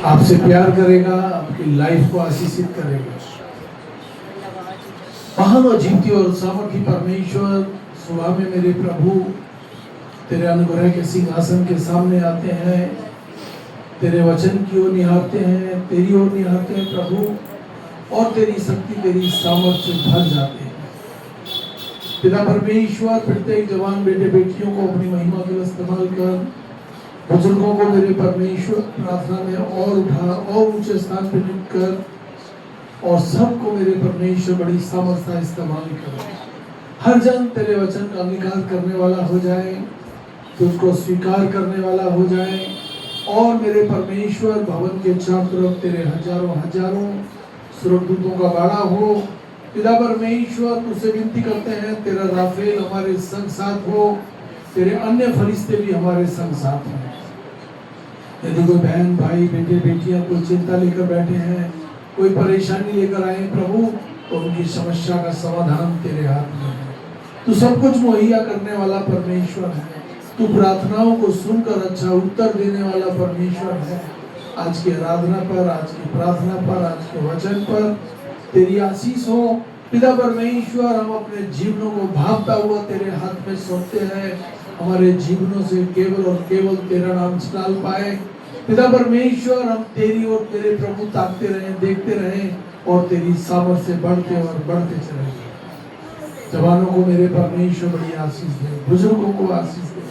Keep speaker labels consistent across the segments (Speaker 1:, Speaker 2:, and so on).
Speaker 1: आपसे प्यार करेगा, आपकी लाइफ को आशीषित करेगा। महान और जीवती और सामर्थी परमेश्वर, सुबह में मेरे प्रभु तेरे अनुग्रह के सिंहासन के सामने आते हैं, तेरे वचन की ओर निहारते हैं, तेरी ओर निहारते हैं प्रभु, और तेरी शक्ति, तेरी सामर्थ से भर जाते हैं। पिता परमेश्वर, प्रत्येक जवान बेटे बेटियों को अपनी महिमा के लिए इस्तेमाल कर, बुजुर्गों को मेरे परमेश्वर प्रार्थना में और उठा और ऊंचे स्थान पर लिख कर, और सबको मेरे परमेश्वर बड़ी सामर्थ से इस्तेमाल कर। हर जन तेरे वचन का अंगीकार करने वाला हो जाए, तुझको स्वीकार करने वाला हो जाए, और मेरे परमेश्वर भवन के चारों तरफ तेरे हजारों हजारों स्वर्गदूतों का बाड़ा हो। पिता परमेश्वर, तुझसे विनती करते हैं, तेरा राफेल हमारे संग साथ हो, तेरे अन्य फरिश्ते भी हमारे संग साथ हों। यदि कोई बहन भाई बेटे बेटियां कोई चिंता लेकर बैठे हैं, कोई परेशानी लेकर आए प्रभु, तो उनकी समस्या का समाधान तेरे हाथ में है। तू सब कुछ मुहैया करने वाला परमेश्वर है। तू प्रार्थनाओं को सुनकर अच्छा उत्तर देने वाला परमेश्वर है। आज की आराधना पर, आज की प्रार्थना पर, आज के वचन पर तेरी आशीष हो। पिता परमेश्वर, हम अपने जीवनों को भागता हुआ तेरे हाथ में सौंपते हैं। हमारे जीवनों से केवल और केवल तेरा नाम निकाल पाए। पिता परमेश्वर, हम तेरी और तेरे प्रभु ताकते रहें, देखते रहें, और तेरी सामर्थ से बढ़ते और बढ़ते चले। जवानों को मेरे परमेश्वर बड़ी आशीष दे, बुजुर्गों को आशीष दे।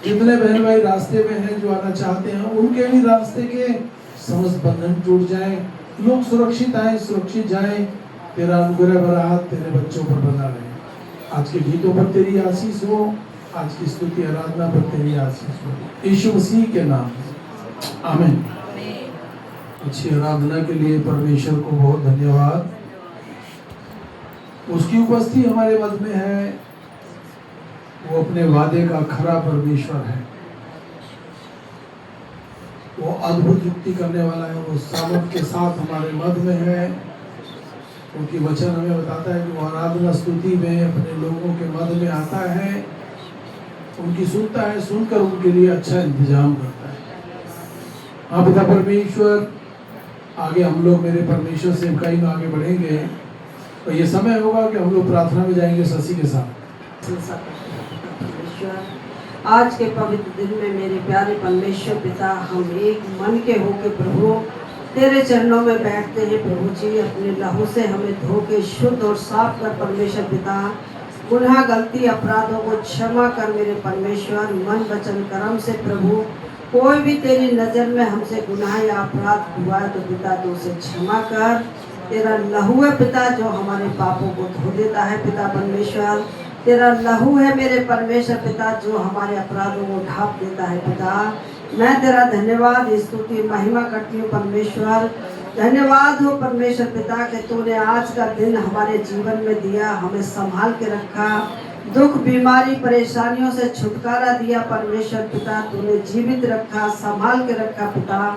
Speaker 1: जितने बहन भाई रास्ते में हैं, जो आना चाहते हैं, उनके भी रास्ते के समस्त बंधन टूट जाए, लोग सुरक्षित आए, सुरक्षित जाए। तेरा अनुग्रह भरा हाथ तेरे बच्चों पर बना रहे। आज के गीतों पर तेरी आशीष हो, आज की स्तुति आराधना पर तेरी आशीष हो, यीशु मसीह के नाम में आमीन। अच्छी आराधना के लिए परमेश्वर को बहुत धन्यवाद। उसकी उपस्थिति हमारे मध्य में है। वो अपने वादे का खरा परमेश्वर है। वो अद्भुत युक्ति करने वाला है। वो सामर्थ के साथ हमारे मध्य में है। उनकी वचन हमें बताता है कि वो आराधना स्तुति में अपने लोगों के मध्य में आता है, उनकी सुनता है, सुनकर उनके लिए अच्छा इंतजाम करता है। हाँ पिता परमेश्वर, आगे हम लोग मेरे परमेश्वर से इकाई में आगे बढ़ेंगे, तो ये समय होगा कि हम लोग प्रार्थना में जाएंगे शशि के साथ।
Speaker 2: आज के पवित्र दिन में मेरे प्यारे परमेश्वर पिता, हम एक मन के होके प्रभु तेरे चरणों में बैठते हैं। प्रभु जी, अपने लहू से हमें धो के शुद्ध और साफ कर परमेश्वर पिता। गुनाह गलती अपराधों को क्षमा कर मेरे परमेश्वर। मन वचन कर्म से प्रभु कोई भी तेरी नज़र में हमसे गुनाह या अपराध हुआ है तो पिता तू उसे क्षमा कर। तेरा लहू है पिता जो हमारे पापों को धो देता है पिता परमेश्वर। तेरा लहू है मेरे परमेश्वर पिता जो हमारे अपराधों को ढाँप देता है पिता। मैं तेरा धन्यवाद स्तुति महिमा करती हूँ परमेश्वर। धन्यवाद हो परमेश्वर पिता कि तूने आज का दिन हमारे जीवन में दिया, हमें संभाल के रखा, दुख बीमारी परेशानियों से छुटकारा दिया परमेश्वर पिता। तूने जीवित रखा, संभाल के रखा पिता।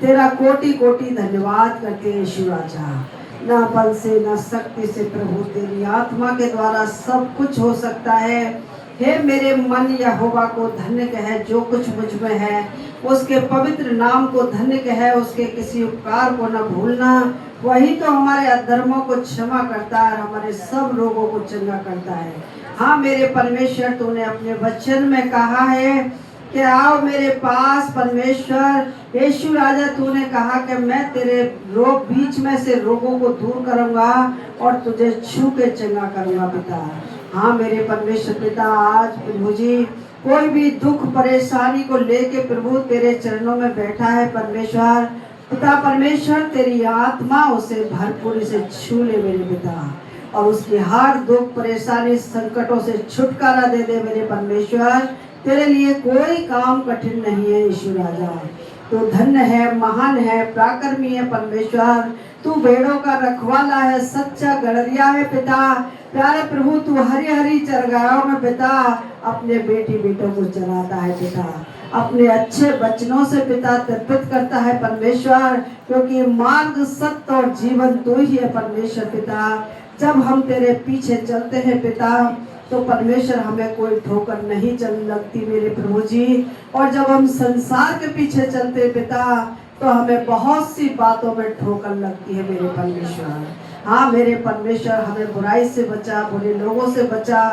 Speaker 2: तेरा कोटि कोटि धन्यवाद करते यीशु राजा। ना बल से ना शक्ति से प्रभु तेरी आत्मा के द्वारा सब कुछ हो सकता है। हे मेरे मन यहोवा को धन्य कहे, जो कुछ मुझ में है उसके पवित्र नाम को धन्य कहे। उसके किसी उपकार को न भूलना। वही तो हमारे अधर्मों को क्षमा करता है और हमारे सब रोगों को चंगा करता है। हाँ मेरे परमेश्वर, तूने अपने वचन में कहा है कि आओ मेरे पास परमेश्वर यीशु राजा। तूने कहा कि मैं तेरे रोग बीच में से रोगों को दूर करूंगा और तुझे छू के चंगा करूंगा पिता। हाँ मेरे परमेश्वर पिता, आज प्रभु जी कोई भी दुख परेशानी को लेके प्रभु तेरे चरणों में बैठा है परमेश्वर पिता परमेश्वर, तेरी आत्मा उसे भरपूरी से छू ले मेरे पिता, और उसकी हर दुख परेशानी संकटों से छुटकारा दे दे मेरे परमेश्वर। तेरे लिए कोई काम कठिन नहीं है यीशु राजा। तू धन्य है, महान है, पराक्रमी है परमेश्वर। तू भेड़ों का रखवाला है, सच्चा गड़रिया है पिता। प्यारे प्रभु, तू हरी हरी चरगाहों में पिता अपने बेटी बेटों को चराता है पिता। अपने अच्छे वचनों से पिता तर्पित करता है परमेश्वर, क्योंकि मार्ग सत्य और जीवन तू ही है परमेश्वर पिता। जब हम तेरे पीछे चलते हैं पिता तो परमेश्वर हमें कोई ठोकर नहीं चल लगती मेरे प्रभु जी। और जब हम संसार के पीछे चलते पिता तो हमें बहुत सी बातों में ठोकर लगती है मेरे परमेश्वर। हाँ मेरे परमेश्वर, हमें बुराई से बचा, बुरे लोगों से बचा,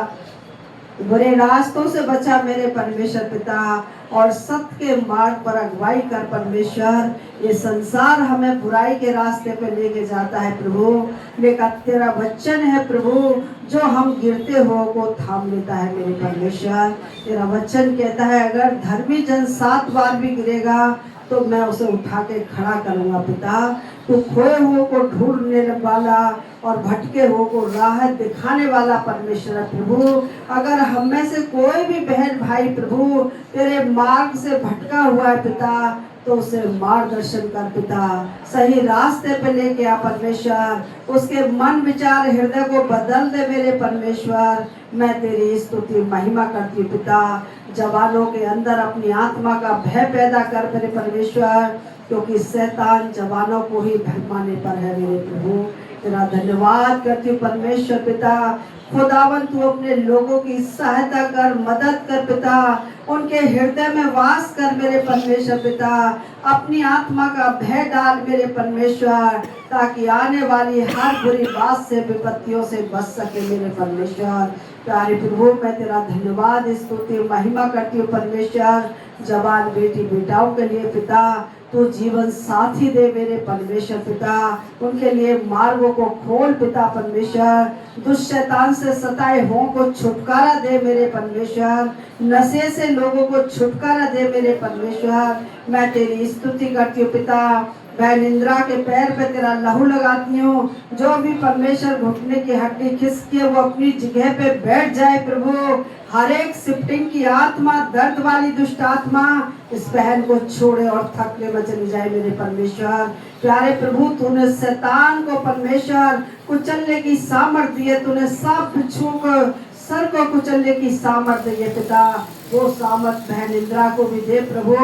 Speaker 2: बुरे रास्तों से बचा मेरे परमेश्वर पिता, और सत्य के मार्ग पर अगुवाई कर परमेश्वर। ये संसार हमें बुराई के रास्ते पे लेके जाता है प्रभु, लेकिन तेरा वचन है प्रभु जो हम गिरते हो को थाम लेता है मेरे परमेश्वर। तेरा वचन कहता है अगर धर्मी जन 7 बार भी गिरेगा तो मैं उसे उठा के खड़ा करूंगा पिता। तो खोए हुए को ढूंढने वाला और भटके हुए को राह दिखाने वाला परमेश्वर प्रभु। अगर हम में से कोई भी बहन भाई प्रभु तेरे मार्ग से भटका हुआ है पिता, तो उसे मार्गदर्शन कर पिता, सही रास्ते पे लेके आ परमेश्वर। उसके मन विचार हृदय को बदल दे मेरे परमेश्वर। मैं तेरी स्तुति महिमा करती हूँ पिता। जवानों के अंदर अपनी आत्मा का भय पैदा कर मेरे परमेश्वर, क्योंकि शैतान जवानों को ही भरमाने पर है मेरे प्रभु। तेरा धन्यवाद करती हूँ परमेश्वर पिता। खुदावन तू अपने लोगों की सहायता कर, मदद कर पिता, उनके हृदय में वास कर मेरे परमेश्वर पिता। अपनी आत्मा का भय डाल मेरे परमेश्वर, ताकि आने वाली हर बुरी बात से, विपत्तियों से बच सके मेरे परमेश्वर। प्यारे प्रभु मैं तेरा धन्यवाद स्तुति महिमा करती हूँ परमेश्वर। जवान बेटी बेटाओं के लिए पिता तो जीवन साथी दे मेरे परमेश्वर पिता। उनके लिए मार्गों को खोल पिता परमेश्वर। दुष्ट शैतान से सताए हों को छुटकारा दे मेरे परमेश्वर। नशे से लोगों को छुटकारा दे मेरे परमेश्वर। मैं तेरी स्तुति करती हूँ पिता। मैं निंद्रा के पैर पे तेरा लहू लगाती हूँ। जो भी परमेश्वर घुटने की हड्डी खिसकी है वो अपनी जगह पे बैठ जाए प्रभु। हर एक शिफ्टिंग की आत्मा, दर्द वाली दुष्ट आत्मा इस बहन को छोड़े और थकने में चली जाए मेरे परमेश्वर। प्यारे प्रभु तूने शैतान को परमेश्वर कुचलने की सामर्थ्य दी है। तूने सांप बिच्छू को सर को कुचलने की सामर्थ्य दी है पिता। वो सामर्थ बहन इंद्रा को भी दे प्रभु,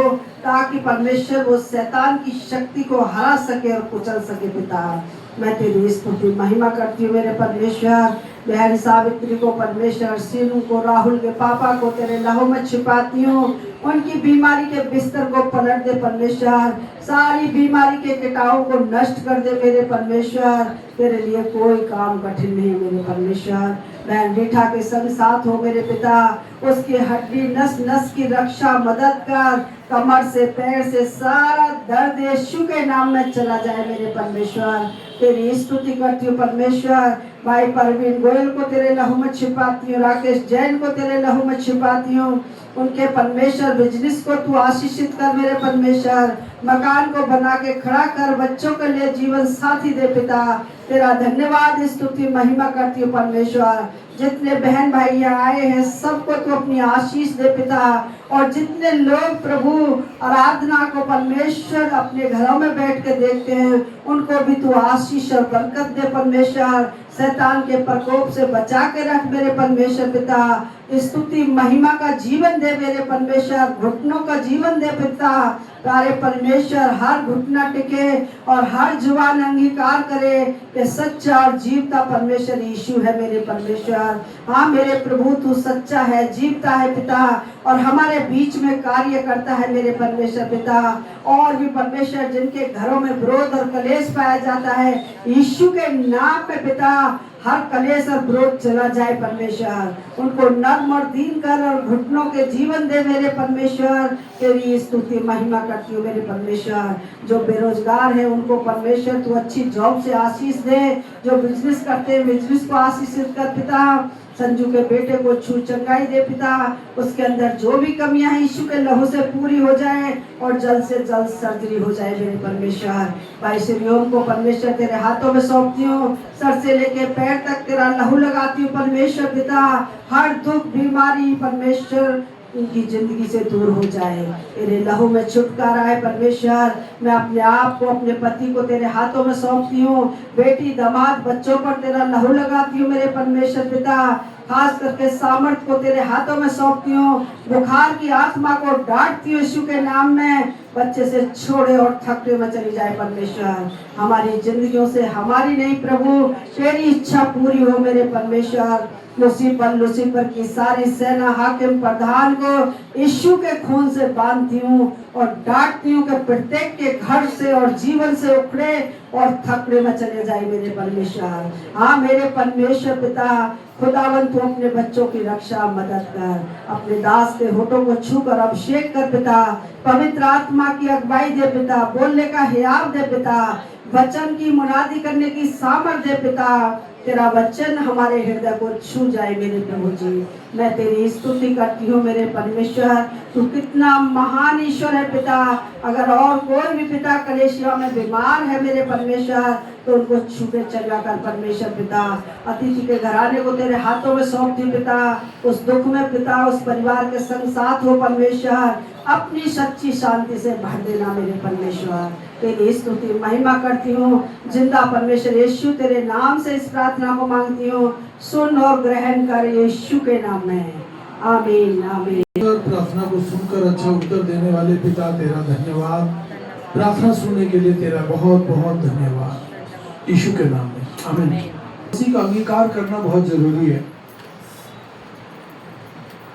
Speaker 2: ताकि परमेश्वर वो शैतान की शक्ति को हरा सके और कुचल सके पिता। मैं तेरी स्तुति महिमा करती हूँ मेरे परमेश्वर। बहन सावित्री को परमेश्वर, सीनू को, राहुल के पापा को तेरे लहू में छिपाती हूँ। उनकी बीमारी के बिस्तर को पलट दे परमेश्वर। सारी बीमारी के कीटाणु को नष्ट कर दे मेरे परमेश्वर। तेरे लिए कोई काम कठिन नहीं मेरे परमेश्वर। बहन रीठा के संग साथ हो मेरे पिता। उसकी हड्डी नस नस की रक्षा मदद कर। कमर से पैर से सारा दर्द यीशु के नाम में चला जाए मेरे परमेश्वर। तेरी स्तुति करती हूँ परमेश्वर। भाई परवीन गोयल को तेरे लहू में छिपाती हूँ। राकेश जैन को तेरे लहू में छिपाती हूँ। उनके परमेश्वर बिजनेस को तू आशीषित कर मेरे परमेश्वर। मकान को बना के खड़ा कर। बच्चों के लिए जीवन साथी दे पिता। तेरा धन्यवाद स्तुति महिमा करती हूँ परमेश्वर। जितने बहन भाई यहाँ आए हैं सबको तू अपनी आशीष दे पिता। और जितने लोग प्रभु आराधना को परमेश्वर अपने घरों में बैठ के देखते हैं उनको भी तू आशीष और बरकत दे परमेश्वर। शैतान के प्रकोप से बचा के रख मेरे परमेश्वर पिता। स्तुति महिमा का जीवन दे मेरे परमेश्वर। घुटनों का जीवन दे पिता। प्यारे परमेश्वर हर घुटना टिके और हर जुबान अंगीकार करे कि सच्चा और जीवता परमेश्वर यीशु है मेरे परमेश्वर। हाँ मेरे प्रभु तू सच्चा है, जीवता है पिता, और हमारे बीच में कार्य करता है मेरे परमेश्वर पिता। और भी परमेश्वर जिनके घरों में विरोध और कलेश पाया जाता है, यीशु के नाम में पिता हर कलेश और विरोध चला जाए परमेश्वर। उनको नर्म और दीन कर और घुटनों के जीवन दे मेरे परमेश्वर। तेरी स्तुति महिमा करती हूँ मेरे परमेश्वर। जो बेरोजगार है उनको परमेश्वर तू अच्छी जॉब से आशीष दे। जो बिजनेस करते हैं बिजनेस को आशीषित कर पिता। संजू के बेटे को छू चंगाई दे पिता। उसके अंदर जो भी कमियां हैं यीशु के लहू से पूरी हो जाए और जल्द से जल्द सर्जरी हो जाए मेरे परमेश्वर। भाई श्रीओम को परमेश्वर तेरे हाथों में सौंपती हूँ। सर से लेके पैर तक तेरा लहू लगाती हूँ परमेश्वर पिता। हर दुख बीमारी परमेश्वर उनकी जिंदगी से दूर हो जाए। तेरे लहू में छुटकारा है परमेश्वर। मैं अपने आप को, अपने पति को तेरे हाथों में सौंपती हूँ। बेटी दामाद बच्चों पर तेरा लहू लगाती हूँ मेरे परमेश्वर पिता। खास करके सामर्थ को तेरे हाथों में सौंपती हूँ। बुखार की आत्मा को डांटती हूँ यीशु के नाम में। बच्चे से छोड़े और थकने में चली जाए परमेश्वर। हमारी जिंदगियों से हमारी नहीं प्रभु तेरी इच्छा पूरी हो मेरे परमेश्वर। लूसीफर की सारी सेना हाकिम प्रधान को यीशु के खून से बांधती हूँ। और डांटती हूँ कि प्रत्येक के घर से और जीवन से उखड़े और थकने में चले जाए मेरे परमेश्वर। हाँ मेरे परमेश्वर पिता, खुदावन तू अपने बच्चों की रक्षा मदद कर, अपने दास के होठों को छू कर अभिषेक कर पिता, पवित्र आत्मा की अगुवाई दे पिता, बोलने का हियाव दे पिता, वचन की मुनादी करने की सामर्थ दे पिता। तेरा वचन हमारे हृदय को छू जाए मेरे प्रभु जी। मैं तेरी स्तुति करती हूँ मेरे परमेश्वर, तू कितना महान ईश्वर है पिता। अगर और कोई भी पिता कलेशिया में बीमार है मेरे परमेश्वर, तो उनको छूटे चला कर परमेश्वर पिता। अतिथि के घराने को तेरे हाथों में सौंप दी पिता। उस दुख में पिता उस परिवार के संग साथ हो परमेश्वर, अपनी सच्ची शांति से भर देना मेरे परमेश्वर। तेरी स्तुति महिमा करती हूँ जिंदा परमेश्वर यीशु, तेरे नाम से इस प्रार्थना को मांगती हूँ, सुन और ग्रहण कर यीशु के नाम में, आमीन आमीन।
Speaker 1: प्रार्थना को सुनकर अच्छा उत्तर देने वाले पिता तेरा धन्यवाद। प्रार्थना सुनने के लिए तेरा बहुत बहुत धन्यवाद यीशु के नाम में, आमीन। किसी का अंगीकार करना बहुत जरूरी है,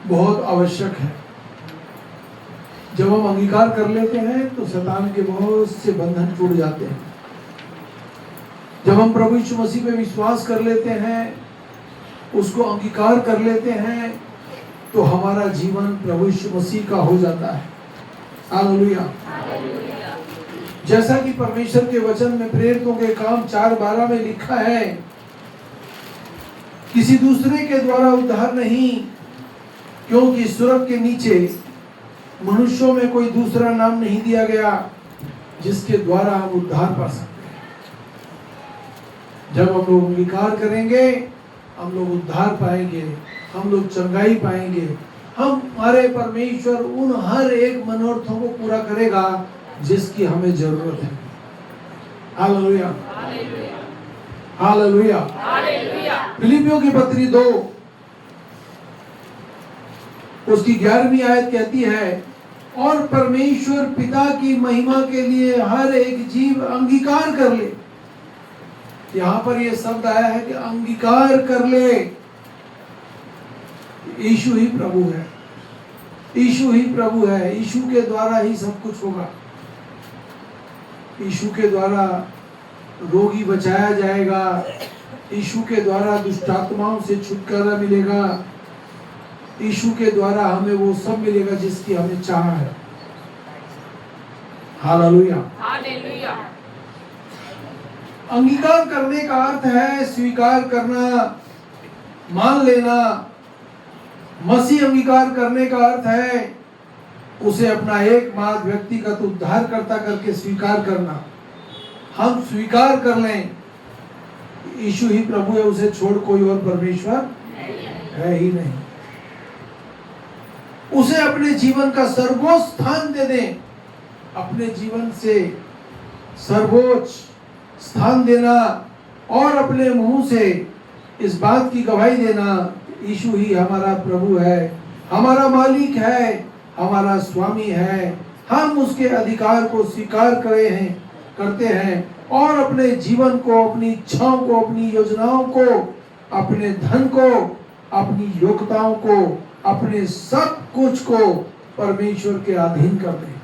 Speaker 1: बहुत आवश्यक है। जब हम अंगीकार कर लेते हैं तो शैतान के बहुत से बंधन टूट जाते हैं। जब हम प्रभु यीशु मसीह पे विश्वास कर लेते हैं, उसको अंगीकार कर लेते हैं, तो हमारा जीवन प्रभु यीशु मसीह का हो जाता है। हालेलुया। जैसा कि परमेश्वर के वचन में प्रेरितों के काम 4:12 में लिखा है, किसी दूसरे के द्वारा उद्धार नहीं, क्योंकि स्वर्ग के नीचे मनुष्यों में कोई दूसरा नाम नहीं दिया गया जिसके द्वारा हम उद्धार पा सकते हैं। जब हम लोग अंगीकार करेंगे, हम लोग उद्धार पाएंगे, हम लोग चंगाई पाएंगे। हमारे परमेश्वर उन हर एक मनोरथों को पूरा करेगा जिसकी हमें जरूरत है। Hallelujah, hallelujah. फिलिपियों की पत्री 2 उसकी 11वीं आयत कहती है, और परमेश्वर पिता की महिमा के लिए हर एक जीव अंगीकार कर ले। यहां पर यह शब्द आया है कि अंगीकार कर ले। यीशु ही प्रभु है, यीशु ही प्रभु है। यीशु के द्वारा ही सब कुछ होगा। यीशु के द्वारा रोगी बचाया जाएगा, यीशु के द्वारा दुष्ट आत्माओं से छुटकारा मिलेगा, यीशु के द्वारा हमें वो सब मिलेगा जिसकी हमें चाह है। Hallelujah, hallelujah. अंगीकार करने का अर्थ है स्वीकार करना, मान लेना। मसीह अंगीकार करने का अर्थ है उसे अपना एकमात्र व्यक्तिगत उद्धारकर्ता करके स्वीकार करना। हम स्वीकार कर लें यीशु ही प्रभु है, उसे छोड़ कोई और परमेश्वर है ही नहीं। उसे अपने जीवन का सर्वोच्च स्थान दे दें। अपने जीवन से सर्वोच्च स्थान देना और अपने मुंह से इस बात की गवाही देना, यीशु ही हमारा प्रभु है, हमारा मालिक है, हमारा स्वामी है। हम उसके अधिकार को स्वीकार करते हैं और अपने जीवन को, अपनी इच्छाओं को, अपनी योजनाओं को, अपने धन को, अपनी योग्यताओं को, अपने सब कुछ को परमेश्वर के अधीन कर दें।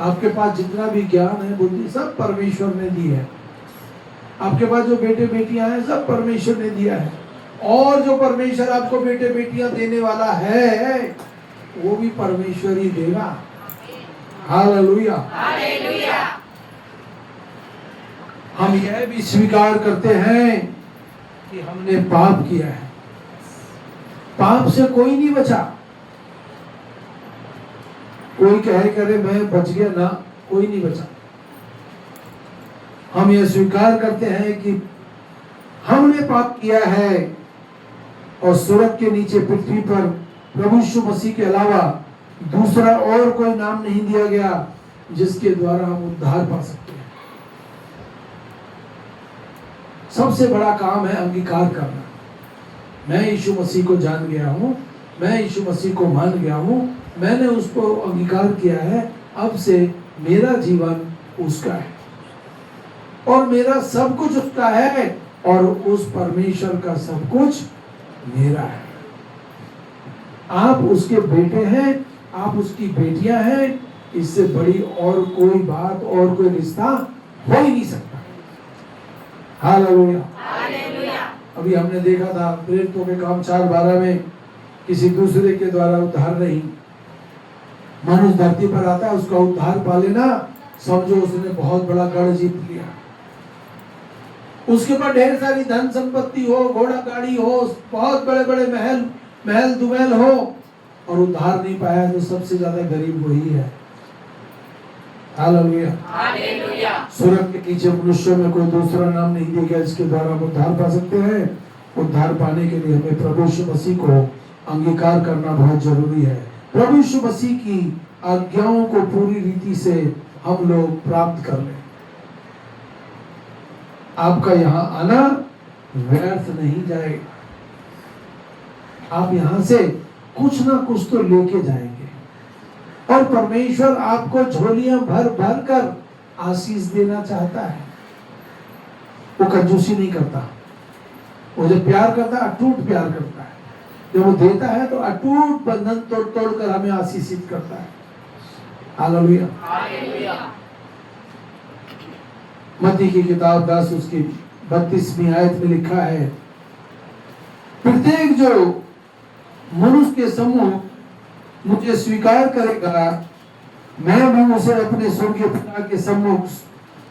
Speaker 1: आपके पास जितना भी ज्ञान है, बुद्धि, सब परमेश्वर ने दी है। आपके पास जो बेटे बेटियां हैं, सब परमेश्वर ने दिया है। और जो परमेश्वर आपको बेटे बेटियां देने वाला है, वो भी परमेश्वर ही देगा। Hallelujah, hallelujah. हम यह भी स्वीकार करते हैं कि हमने पाप किया है। पाप से कोई नहीं बचा। कोई कहे करे मैं बच गया ना, कोई नहीं बचा। हम ये स्वीकार करते हैं कि हमने पाप किया है और स्वर्ग के नीचे पृथ्वी पर प्रभु यीशु मसीह के अलावा दूसरा और कोई नाम नहीं दिया गया जिसके द्वारा हम उद्धार पा सकते हैं। सबसे बड़ा काम है अंगीकार करना। मैं यीशु मसीह को जान गया हूँ, मैं यीशु मसीह को मान गया हूँ, मैंने उसको अंगीकार किया है, अब से मेरा जीवन उसका है और मेरा सब कुछ उसका है और उस परमेश्वर का सब कुछ मेरा है। आप उसके बेटे हैं, आप उसकी बेटियां हैं, इससे बड़ी और कोई बात और कोई रिश्ता हो ही नहीं सकता। हालेलुया। अभी हमने देखा था प्रेरितों के काम 4:12 में, किसी दूसरे के द्वारा उद्धार नहीं, मनुष्य धरती पर आता है उसका उद्धार पा लेना, समझो उसने बहुत बड़ा गढ़ जीत लिया। उसके पास ढेर सारी धन संपत्ति हो, घोड़ा गाड़ी हो, बहुत बड़े बड़े महल दुमहल हो, और उद्धार नहीं पाया तो सबसे ज्यादा गरीब वही है। हालेलुया। स्वर्ग के नीचे मनुष्यों में कोई दूसरा नाम नहीं दिया गया जिसके द्वारा हम उद्धार पा सकते हैं। उद्धार पाने के लिए हमें प्रभु यीशु मसीह को अंगीकार करना बहुत जरूरी है। प्रभु यीशु मसीह की आज्ञाओं को पूरी रीति से हम लोग प्राप्त कर लें। आपका यहाँ आना व्यर्थ नहीं जाएगा, आप यहाँ से कुछ ना कुछ तो लेके जाएंगे, और परमेश्वर आपको झोलियां भर भर कर आशीष देना चाहता है। वो कंजूसी नहीं करता, वो जब प्यार करता है अटूट प्यार करता है, जब वो देता है तो अटूट बंधन तोड़ तोड़ कर हमें आशीषित करता है। हालेलुया। मत्ती की किताब 10 उसकी 32वीं आयत में लिखा है, प्रत्येक जो मनुष्य के सम्मुख मुझे स्वीकार करेगा, मैं भी उसे अपने स्वर्गीय पिता के सम्मुख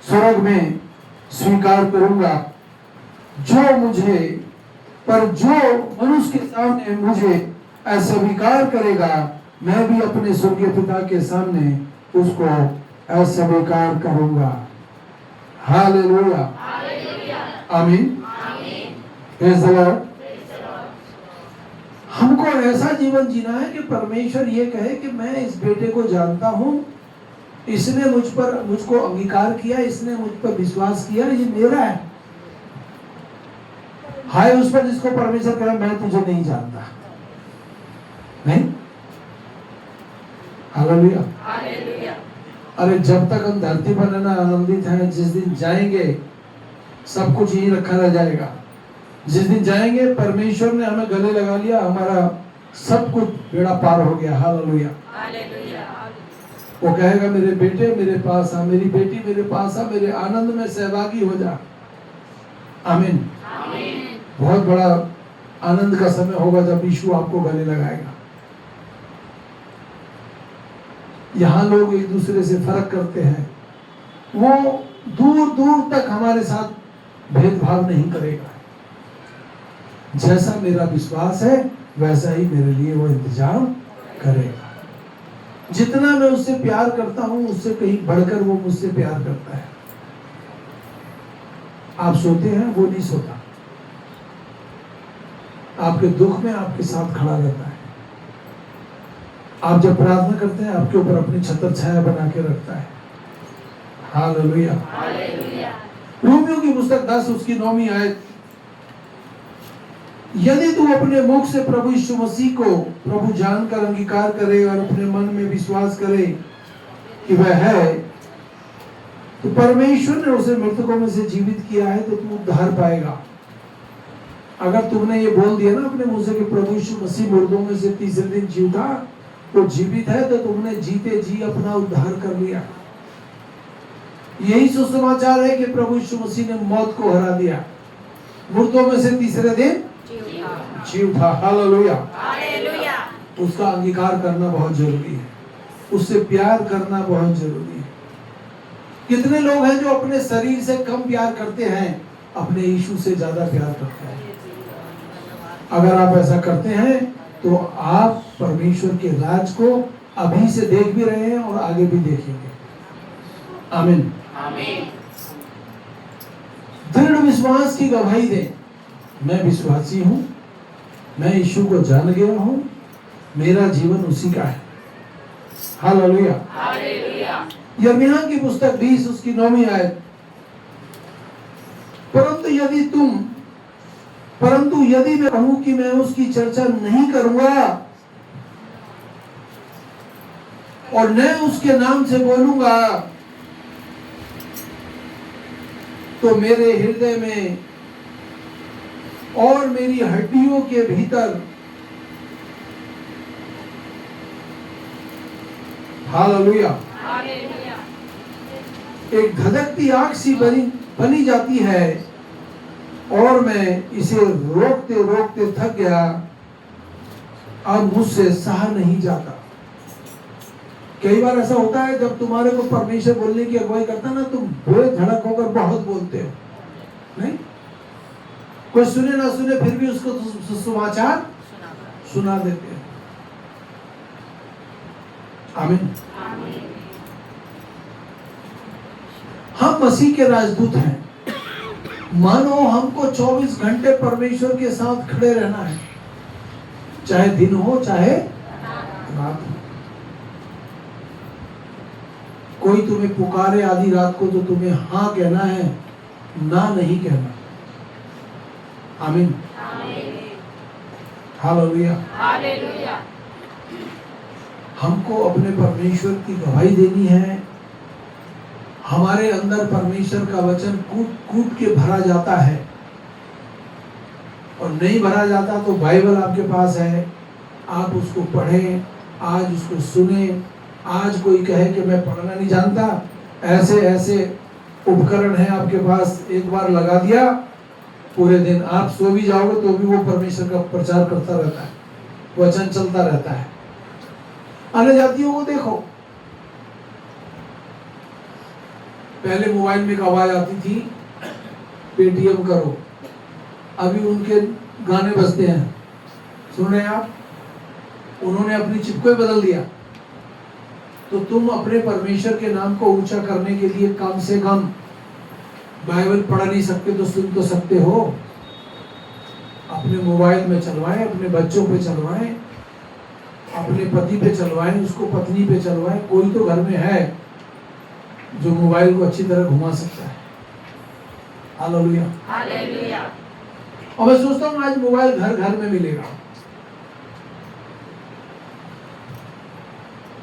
Speaker 1: स्वर्ग में स्वीकार करूंगा। जो मनुष्य के सामने मुझे अस्वीकार करेगा, मैं भी अपने स्वर्गीय पिता के सामने उसको अस्वीकार करूंगा। हालेलुया, आमीन, प्रेज़ द लॉर्ड। हमको ऐसा जीवन जीना है कि परमेश्वर ये कहे कि मैं इस बेटे को जानता हूं, इसने मुझको अंगीकार किया, इसने मुझ पर विश्वास किया, ये मेरा है। हाय उस पर जिसको परमेश्वर कहे मैं तुझे नहीं जानता, नहीं। हालेलुया। अरे जब तक हम धरती पर रहना आनंदित हैं, जिस दिन जाएंगे सब कुछ यही रखा रह जाएगा। जिस दिन जाएंगे परमेश्वर ने हमें गले लगा लिया, हमारा सब कुछ बेड़ा पार हो गया। हालेलुया। वो कहेगा मेरे बेटे मेरे पास आ, मेरी बेटी मेरे पास आ, मेरे आनंद में सहभागी हो जा। आमीन। बहुत बड़ा आनंद का समय होगा जब यीशु आपको गले लगाएगा। यहाँ लोग एक दूसरे से फर्क करते हैं, वो दूर दूर तक हमारे साथ भेदभाव नहीं करेगा। जैसा मेरा विश्वास है वैसा ही मेरे लिए वो इंतजाम करेगा। जितना मैं उससे प्यार करता हूं उससे कहीं बढ़कर वो मुझसे प्यार करता है। आप सोते हैं वो नहीं सोता, आपके दुख में आपके साथ खड़ा रहता है। आप जब प्रार्थना करते हैं आपके ऊपर अपनी छत्र छाया बना के रखता है। हालेलुया। रोमियो की पुस्तक 10 उसकी 9वीं आयत, यदि तू अपने मुख से प्रभु यीशु मसीह को प्रभु जानकर अंगीकार करे और अपने मन में विश्वास करे कि वह है, तो परमेश्वर ने उसे मृतकों में से जीवित किया है, तो तू उद्धार पाएगा। अगर तुमने ये बोल दिया ना अपने मुंह से कि प्रभु यीशु मसीह मुर्दों में से तीसरे दिन जी उठा, तो जीवित है, तो तुमने जीते जी अपना उद्धार कर लिया। यही सुसमाचार है कि प्रभु यीशु मसीह ने मौत को हरा दिया, मुर्दों में से तीसरे दिन जी उठा। हालेलुया। उसका अंगीकार करना बहुत जरूरी है, उससे प्यार करना बहुत जरूरी है। कितने लोग हैं जो अपने शरीर से कम प्यार करते हैं, अपने यीशु से ज्यादा प्यार करते हैं। अगर आप ऐसा करते हैं तो आप परमेश्वर के राज को अभी से देख भी रहे हैं और आगे भी देखेंगे। आमीन। दृढ़ विश्वास की गवाही दें, मैं विश्वासी हूं, मैं यीशु को जान गया हूं, मेरा जीवन उसी का है। हालेलुया। यिर्मयाह की पुस्तक 20 उसकी 9वीं आयत, परंतु यदि मैं कहूं कि मैं उसकी चर्चा नहीं करूंगा और न उसके नाम से बोलूंगा, तो मेरे हृदय में और मेरी हड्डियों के भीतर हालेलुया। एक धधकती आग सी बनी जाती है और मैं इसे रोकते रोकते थक गया, अब मुझसे सहा नहीं जाता। कई बार ऐसा होता है जब तुम्हारे को परमेश्वर बोलने की अगुवाई करता है ना, तुम बड़े धड़क होकर बहुत बोलते हो, नहीं? कोई सुने ना सुने फिर भी उसको समाचार सुना देते हैं। आमीन। हम मसीह के राजदूत हैं। मानो हमको 24 घंटे परमेश्वर के साथ खड़े रहना है, चाहे दिन हो चाहे रात हो। कोई तुम्हें पुकारे आधी रात को तो तुम्हें हाँ कहना है, ना नहीं कहना। आमीन। हालेलुया। हमको अपने परमेश्वर की गवाही देनी है। हमारे अंदर परमेश्वर का वचन कूट कूट के भरा जाता है, और नहीं भरा जाता तो बाइबल आपके पास है, आप उसको पढ़ें, आज उसको सुने। आज कोई कहे कि मैं पढ़ना नहीं जानता, ऐसे ऐसे उपकरण है आपके पास, एक बार लगा दिया, पूरे दिन आप सो भी जाओगे तो भी वो परमेश्वर का प्रचार करता रहता है, वचन चलता रहता है। अन्य जातियों को देखो, पहले मोबाइल में एक आवाज आती थी, पेटीएम करो, अभी उनके गाने बजते हैं, सुन रहे हैं आप? उन्होंने अपनी चिपको ही बदल दिया। तो तुम अपने परमेश्वर के नाम को ऊंचा करने के लिए कम से कम बाइबल पढ़ नहीं सकते तो सुन तो सकते हो। अपने मोबाइल में चलवाएं, अपने बच्चों पे चलवाएं, अपने पति पे चलवाएं, उसको पत्नी पे चलवाएं। कोई तो घर में है जो मोबाइल को अच्छी तरह घुमा सकता है। हालेलुया। और मैं सोचता हूँ आज मोबाइल घर घर में मिलेगा।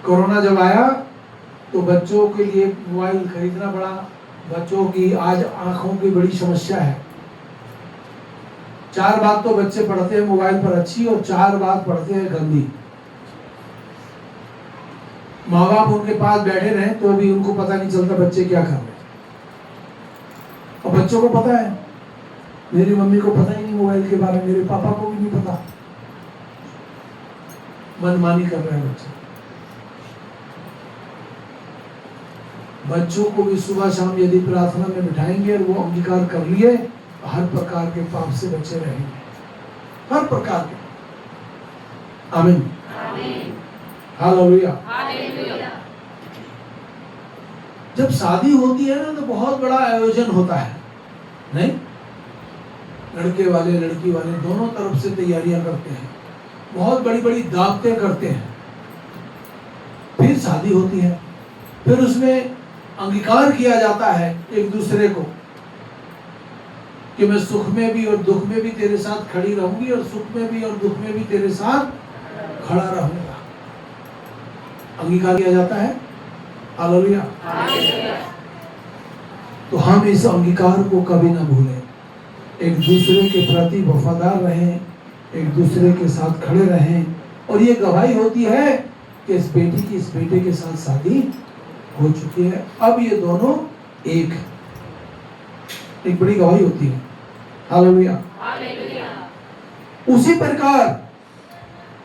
Speaker 1: कोरोना जब आया तो बच्चों के लिए मोबाइल खरीदना पड़ा। बच्चों की आज आंखों की बड़ी समस्या है। 4 बात तो बच्चे पढ़ते हैं मोबाइल पर अच्छी, और 4 बात पढ़ते हैं गंदी। माँ बाप उनके पास बैठे रहे तो भी उनको पता नहीं चलता बच्चे क्या कर रहे हैं। और बच्चों को पता है, मेरी मम्मी को पता ही नहीं मोबाइल के बारे में, मेरे पापा को भी नहीं पता। मनमानी कर रहे हैं बच्चे। बच्चों को भी सुबह शाम यदि प्रार्थना में बिठाएंगे और वो अंगीकार कर लिए, हर प्रकार के पाप से बचे रहेंगे, हर प्रकार के। आमीन। हालेलुया। जब शादी होती है ना तो बहुत बड़ा आयोजन होता है, नहीं? लड़के वाले लड़की वाले दोनों तरफ से तैयारियां करते हैं, बहुत बड़ी बड़ी दावतें करते हैं, फिर शादी होती है, फिर उसमें अंगीकार किया जाता है एक दूसरे को कि मैं सुख में भी और दुख में भी तेरे साथ खड़ी रहूंगी, और सुख में भी और दुख में भी तेरे साथ खड़ा रहूंगा। अंगीकार किया जाता है। हालेलुया। तो हम इस अंगीकार को कभी ना भूलें, एक दूसरे के प्रति वफादार रहें, एक दूसरे के साथ खड़े रहें। और ये गवाही होती है कि इस बेटी की इस बेटे के साथ शादी हो चुकी है, अब ये दोनों एक बड़ी गवाही होती है। हालेलुया। उसी प्रकार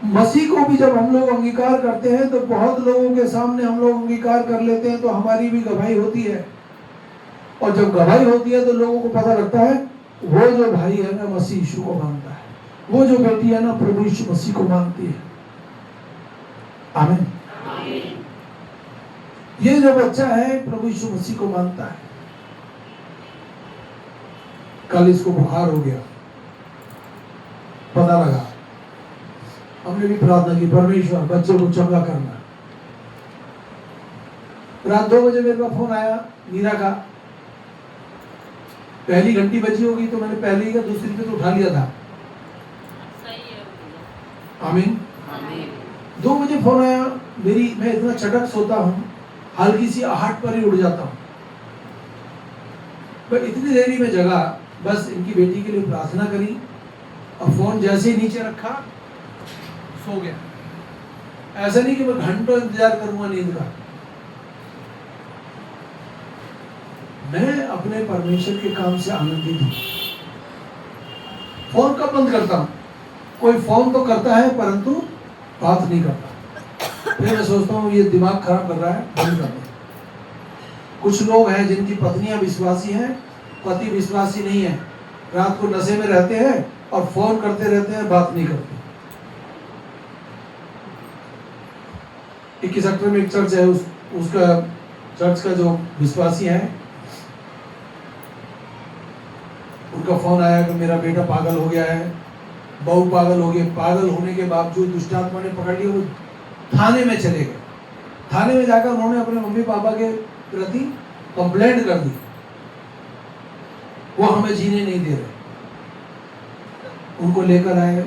Speaker 1: मसीह को भी जब हम लोग अंगीकार करते हैं तो बहुत लोगों के सामने हम लोग अंगीकार कर लेते हैं, तो हमारी भी गवाही होती है। और जब गवाही होती है तो लोगों को पता लगता है वो जो भाई है ना मसीह यीशु को मानता है, वो जो बेटी है ना प्रभु यीशु मसीह को मानती है। आमीन। ये जो बच्चा है प्रभु यीशु मसीह को मानता है। कल इसको बुखार हो गया, पता लगा, हमने भी प्रार्थना की, परमेश्वर बच्चे को चंगा करना। रात 2 बजे मेरे पास फोन आया मीरा का, पहली घंटी बजी होगी तो मैंने पहली या दूसरी पे तो उठा लिया था। आमीन। 2 बजे फोन आया, मैं इतना चटक सोता हूँ, हल्की सी आहट पर ही उड़ जाता हूँ। पर इतनी देरी में जगा, बस इनकी बेटी के लिए प्रार्थना करी और फोन जैसे ही नीचे रखा सो गया। ऐसा नहीं कि मैं घंटों इंतजार करूंगा नींद का। मैं अपने परमेश्वर के काम से आनंदित हूं। फोन कब बंद करता हूं? कोई फोन तो करता है परंतु बात नहीं करता। फिर मैं सोचता हूँ ये दिमाग खराब कर रहा है, बंद कर दो। कुछ लोग हैं जिनकी पत्नियां विश्वासी हैं, पति विश्वासी नहीं है, रात को नशे में रहते हैं और फोन करते रहते हैं, बात नहीं करते। 21 सेक्टर में एक चर्च है, उसका चर्च का जो विश्वासी है, उनका फोन आया कि मेरा बेटा पागल हो गया है, बहू पागल हो गई। पागल होने के बावजूद दुष्ट आत्मा ने पकड़ लिया, वो थाने में चले गए। थाने में जाकर उन्होंने अपने मम्मी पापा के प्रति कंप्लेंट कर दी, वो हमें जीने नहीं दे रहे। उनको लेकर आए,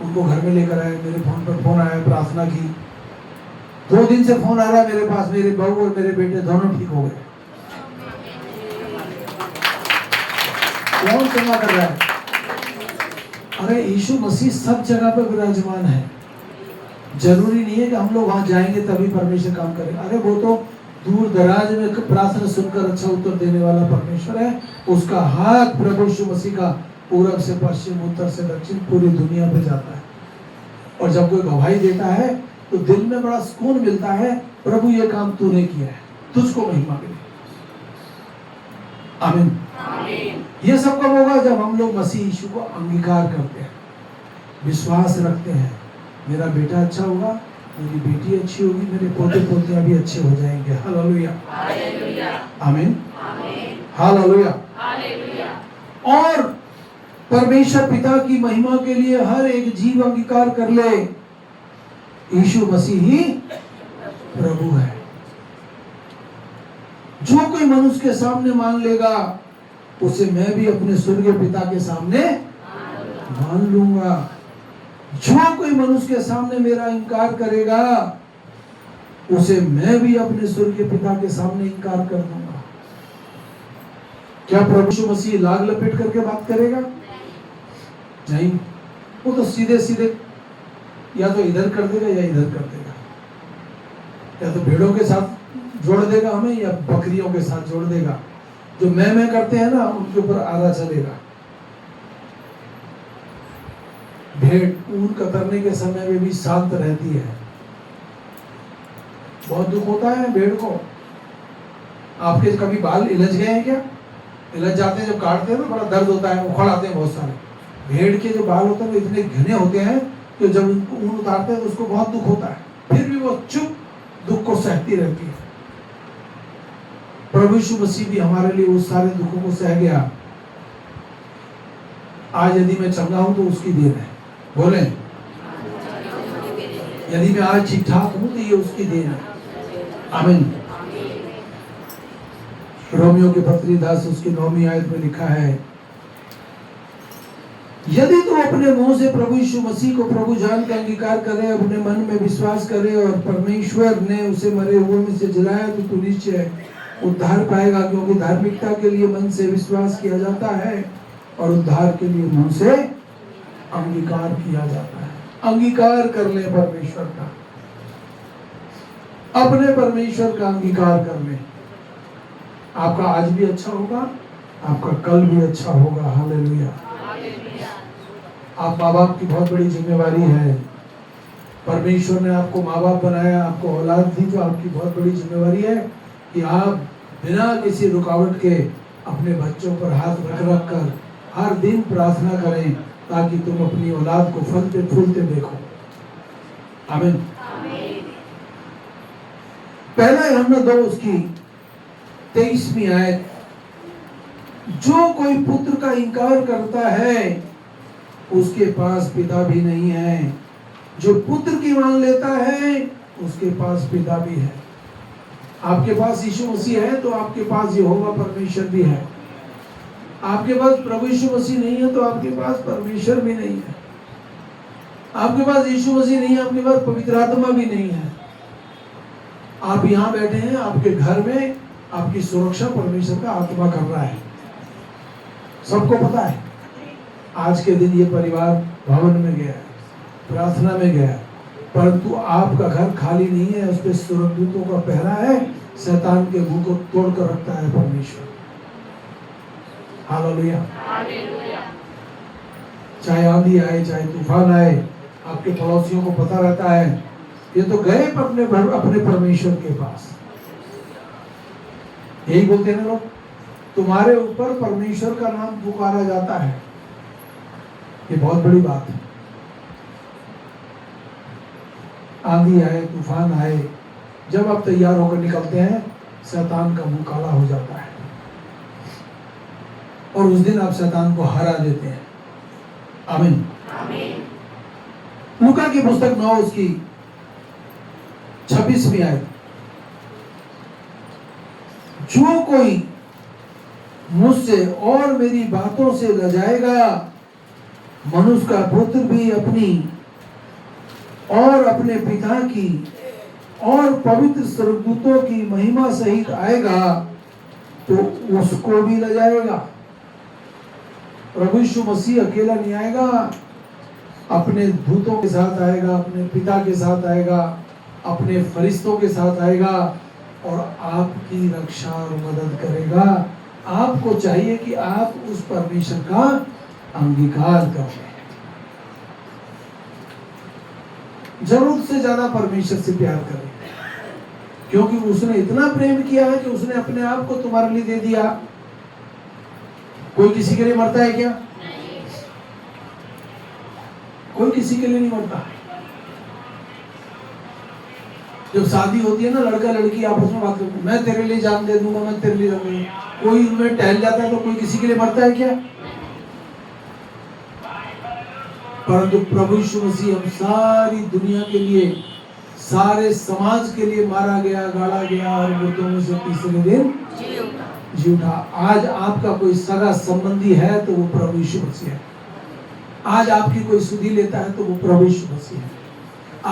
Speaker 1: उनको घर में लेकर आए, मेरे फोन पर फोन आया, प्रार्थना की। 2 दिन से फोन आ रहा है मेरे पास, मेरे बहू और मेरे बेटे दोनों ठीक हो गए। कौन क्षमा कर रहा है? अरे यीशु मसीह सब जगह पर विराजमान है। जरूरी नहीं है कि हम लोग वहां जाएंगे तभी परमेश्वर काम करेगा। अरे वो तो दूर दराज में प्रार्थना सुनकर अच्छा उत्तर देने वाला परमेश्वर है। उसका हाथ प्रभु यीशु मसीह का पूरब से पश्चिम, उत्तर से दक्षिण पूरी दुनिया पे जाता है। और जब कोई गवाही देता है तो दिल में बड़ा सुकून मिलता है, प्रभु ये काम तूने किया है, तुझको महिमा मिले। आमीन। ये सब कब होगा? जब हम लोग मसीह यीशु को अंगीकार करते हैं, विश्वास रखते हैं, मेरा बेटा अच्छा होगा, मेरी बेटी अच्छी होगी, मेरे पोते पोतियां भी अच्छे हो जाएंगे। हालेलुया, आमीन, हालेलुया। और परमेश्वर पिता की महिमा के लिए हर एक जीव अंगीकार कर ले, यीशु मसीह ही प्रभु है। जो कोई मनुष्य के सामने मान लेगा, उसे मैं भी अपने स्वर्गीय पिता के सामने मान लूंगा। जो कोई मनुष्य के सामने मेरा इनकार करेगा, उसे मैं भी अपने स्वर्गीय पिता के सामने इनकार कर दूंगा। क्या प्रभु यीशु मसीह लाग लपेट करके बात करेगा? नहीं, वो तो सीधे सीधे या तो इधर कर देगा या इधर कर देगा, या तो भेड़ों के साथ जोड़ देगा हमें या बकरियों के साथ जोड़ देगा। जो मैं करते हैं ना, उनके ऊपर आरा चलेगा। भेड़ ऊन कतरने के समय में भी शांत रहती है। बहुत दुख होता है भेड़ को। आपके कभी बाल इलझ गए हैं क्या? इलझ जाते हैं, जब काटते हैं ना बड़ा दर्द होता है, उखड़ आते हैं बहुत सारे। भेड़ के जो बाल होते हैं वो इतने घने होते हैं कि जब ऊन उतारते हैं तो उसको बहुत दुख होता है, फिर भी वो चुप दुख को सहती रहती है। प्रभु यीशु मसीह भी हमारे लिए उस सारे दुखों को सह गया। आज यदि मैं चंगा हूं तो उसकी देन है। बोले, यदि मैं आज ठीक ठाक हूं तो ये उसकी देन है। आमीन। रोमियो की पत्री 10 उसकी 9वीं आयत में लिखा है, यदि तू अपने मुंह से प्रभु यीशु मसीह को प्रभु जान का अंगीकार करे, अपने मन में विश्वास करे और परमेश्वर ने उसे मरे हुए में से जिलाया, तो तू निश्चय उद्धार पाएगा। क्योंकि धार्मिकता के लिए मन से विश्वास किया जाता है और उद्धार के लिए मुंह से अंगीकार किया जाता है। अंगीकार कर ले परमेश्वर का, अपने परमेश्वर का अंगीकार कर ले। आपका आज भी अच्छा होगा, आपका कल भी अच्छा होगा। हालेलुया। आप माँ बाप की बहुत बड़ी जिम्मेवारी है। परमेश्वर ने आपको माँ बाप बनाया, आपको औलाद दी, तो आपकी बहुत बड़ी जिम्मेवारी है कि आप बिना किसी रुकावट के अपने बच्चों पर हाथ रख रख कर हर दिन प्रार्थना करें, ताकि तुम अपनी औलाद को फलते फूलते देखो। आमीन। पहला यूहन्ना 2 उसकी 23वीं आयत, जो कोई पुत्र का इनकार करता है उसके पास पिता भी नहीं है, जो पुत्र की मान लेता है उसके पास पिता भी है। आपके पास यीशु मसीह है तो आपके पास यहोवा परमेश्वर भी है। आपके पास प्रभु यीशु मसीह नहीं है तो आपके पास परमेश्वर भी नहीं है। आपके पास यीशु मसीह नहीं है, आपके पास पवित्र आत्मा भी नहीं है। आप यहाँ बैठे हैं, आपके घर में आपकी सुरक्षा परमेश्वर का आत्मा कर रहा है, सबको पता है। आज के दिन ये परिवार भवन में गया, प्रार्थना में गया, परंतु आपका घर खाली नहीं है, उस पर स्वर्गदूतों का पहरा है, शैतान के मुंह को तोड़ कर रखता है परमेश्वर। हालेलुया। चाहे आंधी आए, चाहे तूफान आए, आपके पड़ोसियों को पता रहता है ये तो गए अपने परमेश्वर के पास। यही बोलते हैं लोग, तुम्हारे ऊपर परमेश्वर का नाम पुकारा जाता है। ये बहुत बड़ी बात है। आंधी आए, तूफान आए, जब आप तैयार होकर निकलते हैं, शैतान का मुंह काला हो जाता है और उस दिन आप शैतान को हरा देते हैं। आमीन। लूका की पुस्तक 9 उसकी 26वीं आयत, जो कोई मुझसे और मेरी बातों से लजाएगा, मनुष्य का पुत्र भी अपनी और अपने पिता की और पवित्र स्वर्गदूतों की महिमा सहित आएगा तो उसको भी लजाएगा। प्रभु यीशु मसीह अकेला नहीं आएगा, अपने दूतों के साथ आएगा, अपने पिता के साथ आएगा, अपने फरिश्तों के साथ आएगा और आपकी रक्षा और मदद करेगा। आपको चाहिए कि आप उस परमेश्वर का अंगीकार करें। जरूरत से ज्यादा परमेश्वर से प्यार करें, क्योंकि उसने इतना प्रेम किया है कि उसने अपने आप को तुम्हारे लिए दे दिया। कोई किसी के लिए मरता है क्या? कोई किसी के लिए नहीं मरता। जब शादी होती है ना, लड़का लड़की आपस में बात करते हैं, मैं तेरे लिए जान दे दूंगा, मैं तेरे लिए जान दूंगा। कोई उनमें टहल जाता है तो कोई किसी के लिए मरता है क्या? परंतु प्रभु यीशु मसीह हम सारी दुनिया के लिए, सारे समाज के लिए मारा गया, गाड़ा गया और मुर्दों में से तीसरे दिन जी उठा। आज आपका कोई सगा संबंधी है तो वो प्रभु यीशु मसीह है। आज आपकी कोई सुधि लेता है तो वो प्रभु यीशु मसीह है।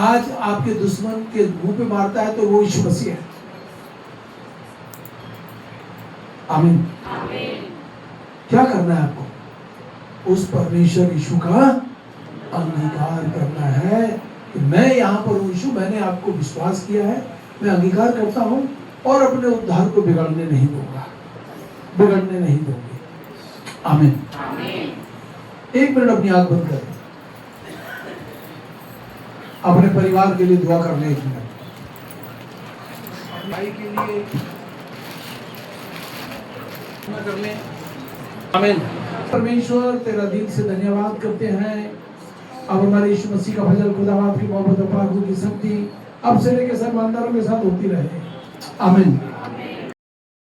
Speaker 1: आज आपके दुश्मन के मुंह पे मारता है तो वो यीशु मसीह है। आमीन। क्या करना है आपको? उस परमेश्वर यीशु का अंगीकार करना है कि मैं यहाँ पर हूँ यीशु, मैंने आपको विश्वास किया है, मैं अंगीकार करता हूँ और अपने उद्धार को बिगड़ने नहीं दूंगा, बिगड़ने नहीं दूंगी। आमीन। एक मिनट अपनी आंख बंद करें, अपने परिवार के लिए दुआ कर लें। एक मिनट भाई के लिए कर लें। आमीन। परमेश्वर तेरा दिल से धन्यवाद करते हैं। अब हमारे यीशु मसीह का फजल, खुदावंद की मोहब्बत और पाक की शक्ति अब से लेकर सब ईमानदारों के साथ होती रहे। आमीन।